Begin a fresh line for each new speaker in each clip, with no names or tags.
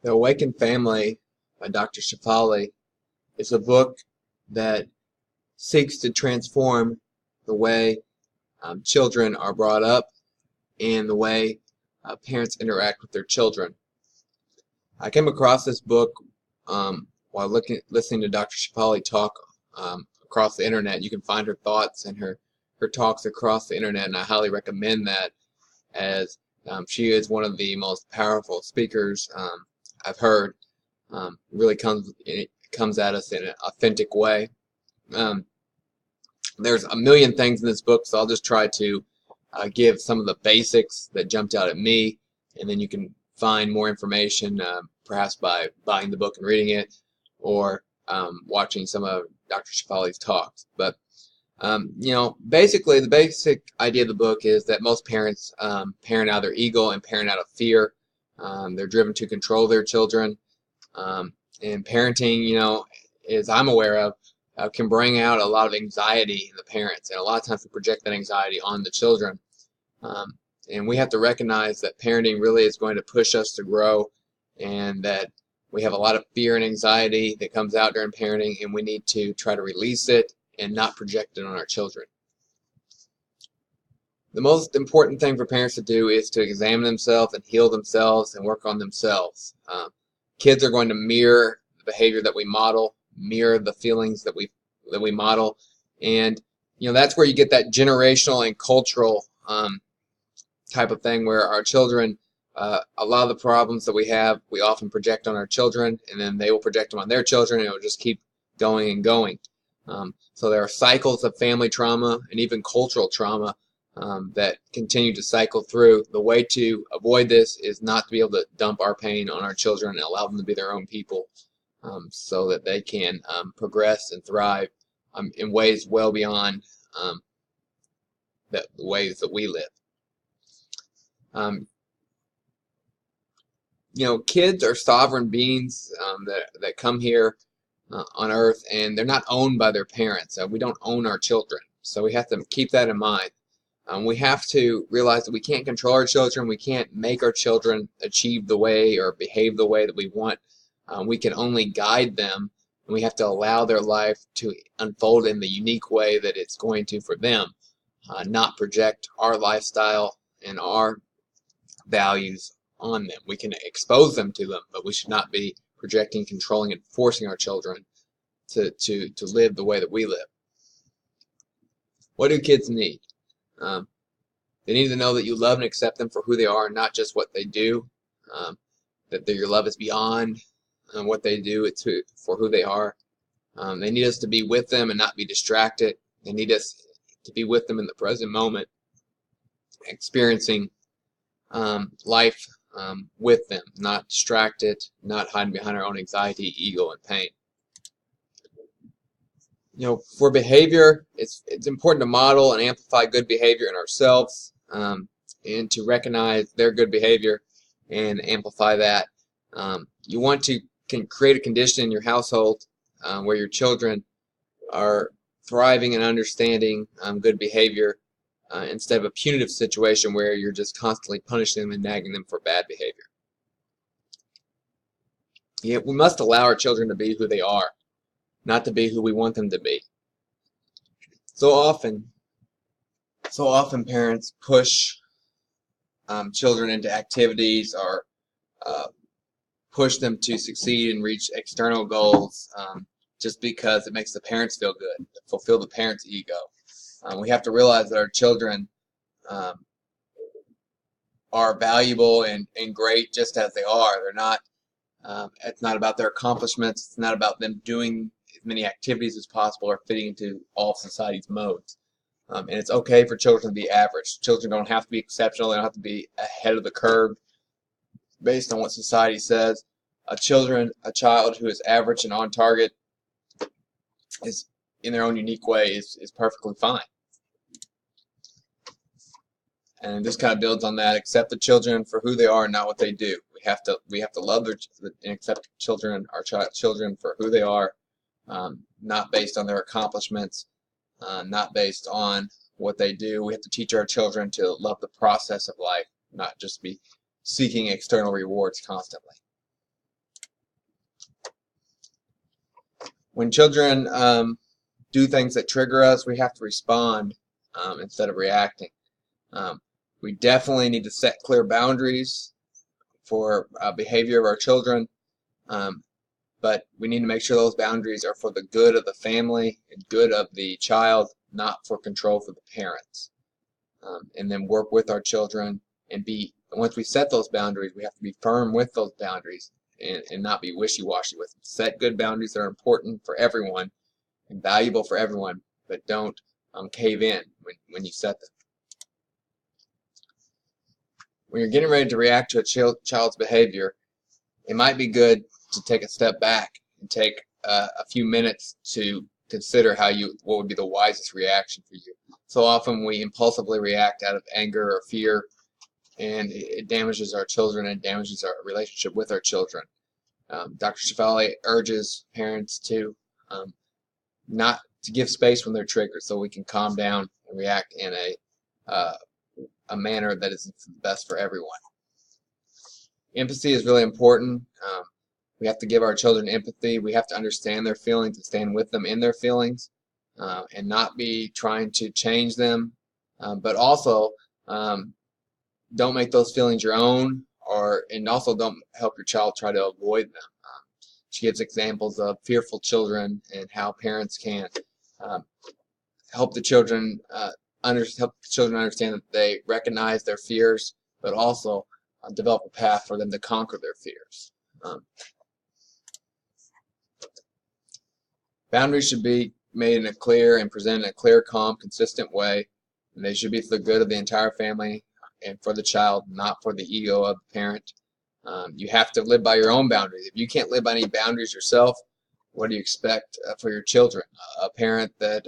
The Awakened Family by Dr. Shefali is a book that seeks to transform the way children are brought up and the way parents interact with their children. I came across this book while listening to Dr. Shefali talk across the internet. You can find her thoughts and her talks across the internet, and I highly recommend that, as she is one of the most powerful speakers I've heard. Really comes at us in an authentic way. There's a million things in this book, so I'll just try to give some of the basics that jumped out at me, and then you can find more information perhaps by buying the book and reading it, or watching some of Dr. Shefali's talks. But basically the basic idea of the book is that most parents parent out of their ego and parent out of fear. They're driven to control their children. And parenting, as I'm aware of, can bring out a lot of anxiety in the parents, and a lot of times we project that anxiety on the children. And we have to recognize that parenting really is going to push us to grow, and that we have a lot of fear and anxiety that comes out during parenting, and we need to try to release it and not project it on our children. The most important thing for parents to do is to examine themselves and heal themselves and work on themselves. Kids are going to mirror the behavior that we model, mirror the feelings that we model, and that's where you get that generational and cultural type of thing, where our children, a lot of the problems that we have, we often project on our children, and then they will project them on their children, and it will just keep going and going. So there are cycles of family trauma and even cultural trauma that continue to cycle through. The way to avoid this is not to be able to dump our pain on our children and allow them to be their own people, so that they can progress and thrive in ways well beyond the ways that we live. Kids are sovereign beings that come here on earth, and they're not owned by their parents. We don't own our children, so we have to keep that in mind. We have to realize that we can't control our children. We can't make our children achieve the way or behave the way that we want. We can only guide them, and we have to allow their life to unfold in the unique way that it's going to for them, not project our lifestyle and our values on them. We can expose them to them, but we should not be projecting, controlling, and forcing our children to live the way that we live. What do kids need? They need to know that you love and accept them for who they are, not just what they do. That your love is beyond what they do. It's for who they are. They need us to be with them and not be distracted. They need us to be with them in the present moment, experiencing life with them, not distracted, not hiding behind our own anxiety, ego, and pain. For behavior, it's important to model and amplify good behavior in ourselves, and to recognize their good behavior and amplify that. You want to create a condition in your household where your children are thriving and understanding good behavior, instead of a punitive situation where you're just constantly punishing them and nagging them for bad behavior. We must allow our children to be who they are, not to be who we want them to be. So often parents push children into activities, or push them to succeed and reach external goals just because it makes the parents feel good, to fulfill the parents' ego. We have to realize that our children are valuable and great just as they are. They're not. It's not about their accomplishments. It's not about them doing as many activities as possible or fitting into all society's modes. And it's okay for children to be average. Children don't have to be exceptional. They don't have to be ahead of the curve based on what society says. A child who is average and on target is, in their own unique way, is perfectly fine. And this kind of builds on that. Accept the children for who they are and not what they do. We have to love and accept our children for who they are, not based on their accomplishments, not based on what they do. We have to teach our children to love the process of life, not just be seeking external rewards constantly. When children do things that trigger us, we have to respond instead of reacting. We definitely need to set clear boundaries for behavior of our children, but we need to make sure those boundaries are for the good of the family and good of the child, not for control for the parents. And then work with our children and once we set those boundaries, we have to be firm with those boundaries and not be wishy-washy with them. Set good boundaries that are important for everyone and valuable for everyone, but don't cave in when you set them. When you're getting ready to react to a child's behavior, it might be good to take a step back and take a few minutes to consider what would be the wisest reaction for you. So often we impulsively react out of anger or fear, and it damages our children and damages our relationship with our children. Dr. Shefali urges parents to not to give space when they're triggered, so we can calm down and react in a manner that is best for everyone. Empathy is really important. We have to give our children empathy. We have to understand their feelings and stand with them in their feelings, and not be trying to change them, but also don't make those feelings your own, and also don't help your child try to avoid them. She gives examples of fearful children and how parents can help the children understand that they recognize their fears, but also develop a path for them to conquer their fears. Boundaries should be made in a clear and presented in a clear, calm, consistent way, and they should be for the good of the entire family and for the child, not for the ego of the parent. You have to live by your own boundaries. If you can't live by any boundaries yourself, what do you expect for your children? A parent that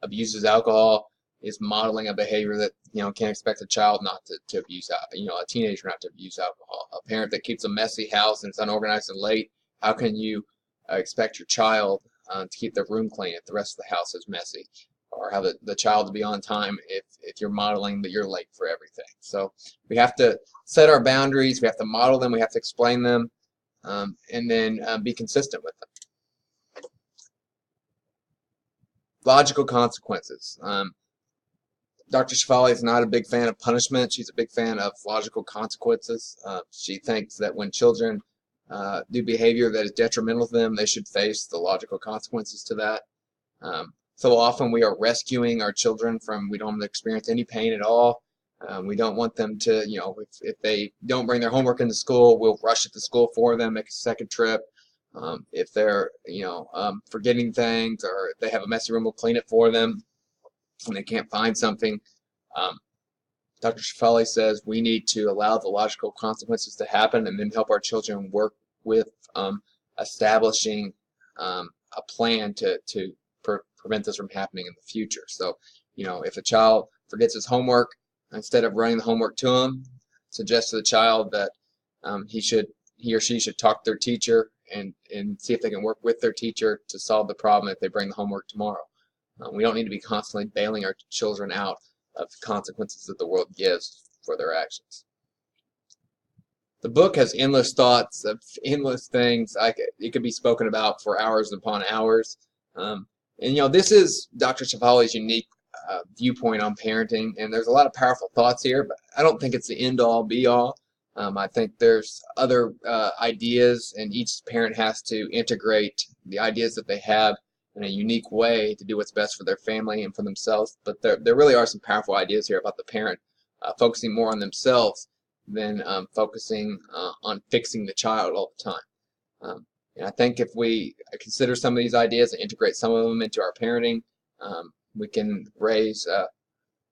abuses alcohol is modeling a behavior that can't expect a child not to abuse, a teenager not to abuse alcohol. A parent that keeps a messy house and is unorganized and late, how can you expect your child to keep their room clean if the rest of the house is messy? Or have the child to be on time if you're modeling that you're late for everything. So we have to set our boundaries, we have to model them, we have to explain them, and then be consistent with them. Logical consequences. Dr. Shefali is not a big fan of punishment. She's a big fan of logical consequences. She thinks that when children do behavior that is detrimental to them, they should face the logical consequences to that. So often we are rescuing our children we don't experience any pain at all. We don't want them to, if they don't bring their homework into school, we'll rush it to school for them, make a second trip. If they're, forgetting things or if they have a messy room, we'll clean it for them when they can't find something. Dr. Shefali says we need to allow the logical consequences to happen and then help our children work with establishing a plan to prevent this from happening in the future. So, if a child forgets his homework, instead of running the homework to him, suggest to the child that he or she should talk to their teacher and see if they can work with their teacher to solve the problem if they bring the homework tomorrow. We don't need to be constantly bailing our children out of the consequences that the world gives for their actions. The book has endless thoughts of endless things. It could be spoken about for hours upon hours. And this is Dr. Shefali's unique viewpoint on parenting, and there's a lot of powerful thoughts here, but I don't think it's the end-all, be-all. I think there's other ideas, and each parent has to integrate the ideas that they have in a unique way to do what's best for their family and for themselves. But there really are some powerful ideas here about the parent focusing more on themselves than focusing on fixing the child all the time. And I think if we consider some of these ideas and integrate some of them into our parenting, we can raise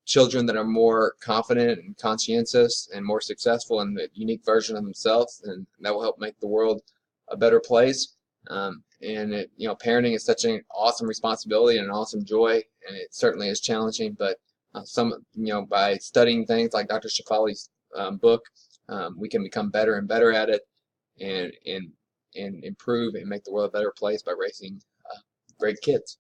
children that are more confident and conscientious and more successful in the unique version of themselves, and that will help make the world a better place. Parenting is such an awesome responsibility and an awesome joy, and it certainly is challenging. But by studying things like Dr. Shefali's book, we can become better and better at it, and improve and make the world a better place by raising great kids.